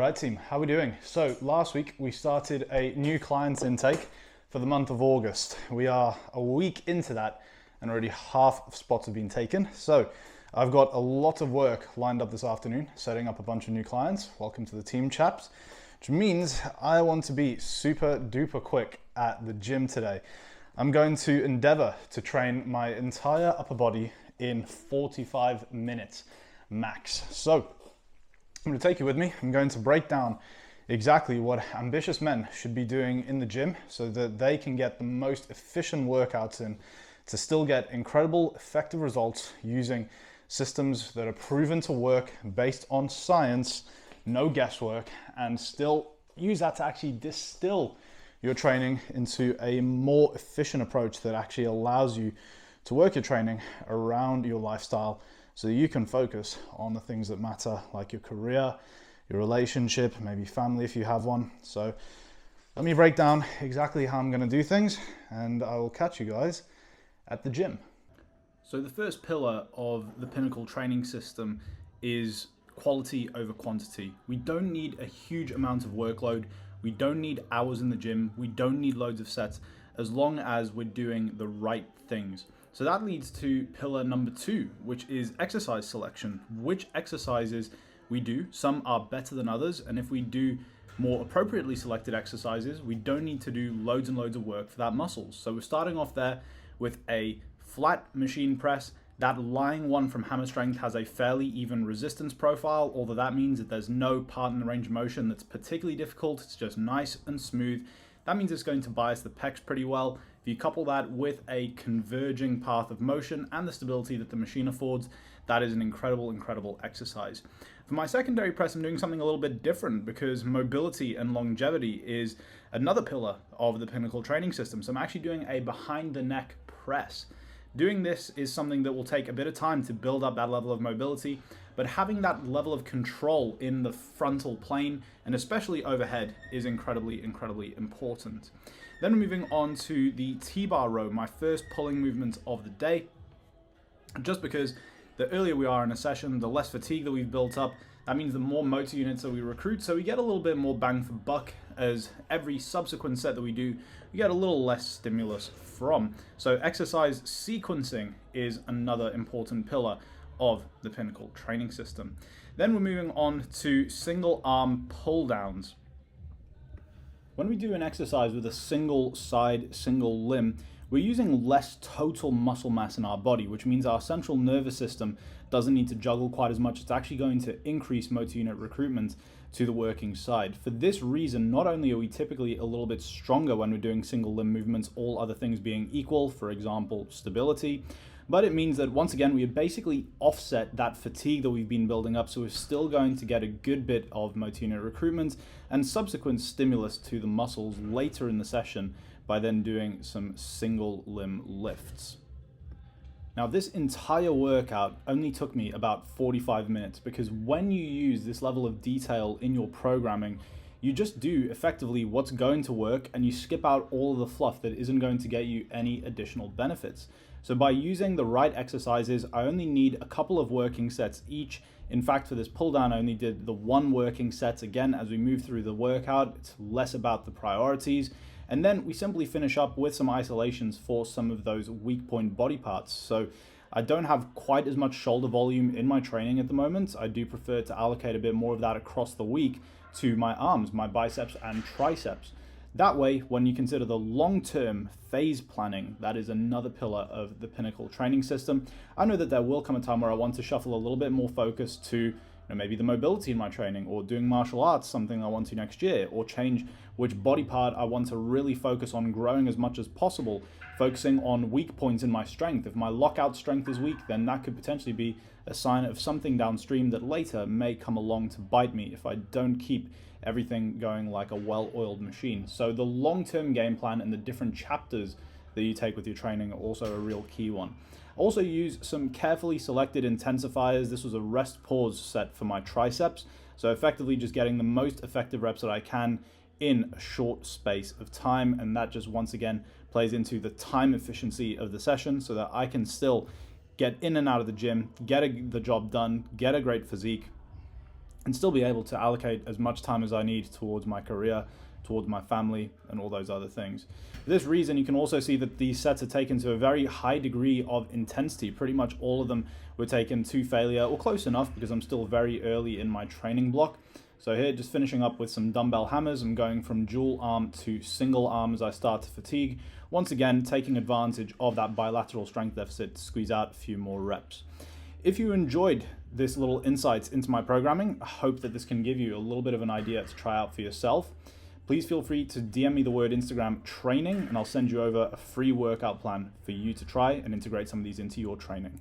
Right team, how are we doing? So last week we started a new clients intake for the month of August. We are a week into that and already half of spots have been taken. So I've got a lot of work lined up this afternoon, setting up a bunch of new clients. Welcome to the team, chaps, which means I want to be super duper quick at the gym today. I'm going to endeavor to train my entire upper body in 45 minutes max. So I'm going to take you with me. I'm going to break down exactly what ambitious men should be doing in the gym so that they can get the most efficient workouts in to still get incredible effective results using systems that are proven to work based on science, no guesswork, and still use that to actually distill your training into a more efficient approach that actually allows you to work your training around your lifestyle so that you can focus on the things that matter, like your career, your relationship, maybe family if you have one. So let me break down exactly how I'm going to do things, and I will catch you guys at the gym. So the first pillar of the Pinnacle training system is quality over quantity. We don't need a huge amount of workload. We don't need hours in the gym. We don't need loads of sets, as long as we're doing the right things. So that leads to pillar number 2, which is exercise selection. Which exercises we do. Some are better than others, and if we do more appropriately selected exercises, we don't need to do loads and loads of work for that muscles. So we're starting off there with a flat machine press. That lying one from Hammer Strength has a fairly even resistance profile, although that means that there's no part in the range of motion that's particularly difficult. It's just nice and smooth. That means it's going to bias the pecs pretty well. If you couple that with a converging path of motion and the stability that the machine affords, that is an incredible exercise. For my secondary press, I'm doing something a little bit different because mobility and longevity is another pillar of the Pinnacle training system. So I'm actually doing a behind the neck press. Doing this is something that will take a bit of time to build up that level of mobility, but having that level of control in the frontal plane and especially overhead is incredibly important. Then we're moving on to the T-bar row, my first pulling movement of the day. Just because the earlier we are in a session, the less fatigue that we've built up. That means the more motor units that we recruit, so we get a little bit more bang for buck, as every subsequent set that we do, we get a little less stimulus from. So exercise sequencing is another important pillar of the Pinnacle training system. Then we're moving on to single arm pull downs. When we do an exercise with a single side, single limb, we're using less total muscle mass in our body, which means our central nervous system doesn't need to juggle quite as much. It's actually going to increase motor unit recruitment to the working side. For this reason, not only are we typically a little bit stronger when we're doing single limb movements, all other things being equal, for example, stability, but it means that once again, we basically offset that fatigue that we've been building up, so we're still going to get a good bit of motor unit recruitment and subsequent stimulus to the muscles later in the session by then doing some single limb lifts. Now, this entire workout only took me about 45 minutes because when you use this level of detail in your programming, you just do effectively what's going to work and you skip out all of the fluff that isn't going to get you any additional benefits. So by using the right exercises, I only need a couple of working sets each. In fact, for this pull down, I only did the one working set. Again, as we move through the workout, it's less about the priorities. And then we simply finish up with some isolations for some of those weak point body parts. So I don't have quite as much shoulder volume in my training at the moment. I do prefer to allocate a bit more of that across the week to my arms, my biceps and triceps. That way, when you consider the long-term phase planning, that is another pillar of the Pinnacle training system. I know that there will come a time where I want to shuffle a little bit more focus to maybe the mobility in my training, or doing martial arts, something I want to next year, or change which body part I want to really focus on growing as much as possible, focusing on weak points in my strength. If my lockout strength is weak, then that could potentially be a sign of something downstream that later may come along to bite me if I don't keep everything going like a well-oiled machine. So the long-term game plan and the different chapters that you take with your training are also a real key one. Also use some carefully selected intensifiers. This was a rest pause set for my triceps. So effectively just getting the most effective reps that I can in a short space of time. And that just once again plays into the time efficiency of the session so that I can still get in and out of the gym, get the job done, get a great physique, and still be able to allocate as much time as I need towards my career, towards my family, and all those other things. For this reason, you can also see that these sets are taken to a very high degree of intensity. Pretty much all of them were taken to failure, or close enough, because I'm still very early in my training block. So here, just finishing up with some dumbbell hammers. I'm going from dual arm to single arm as I start to fatigue. Once again, taking advantage of that bilateral strength deficit to squeeze out a few more reps. If you enjoyed this little insights into my programming, I hope that this can give you a little bit of an idea to try out for yourself. Please feel free to DM me the word Instagram training, and I'll send you over a free workout plan for you to try and integrate some of these into your training.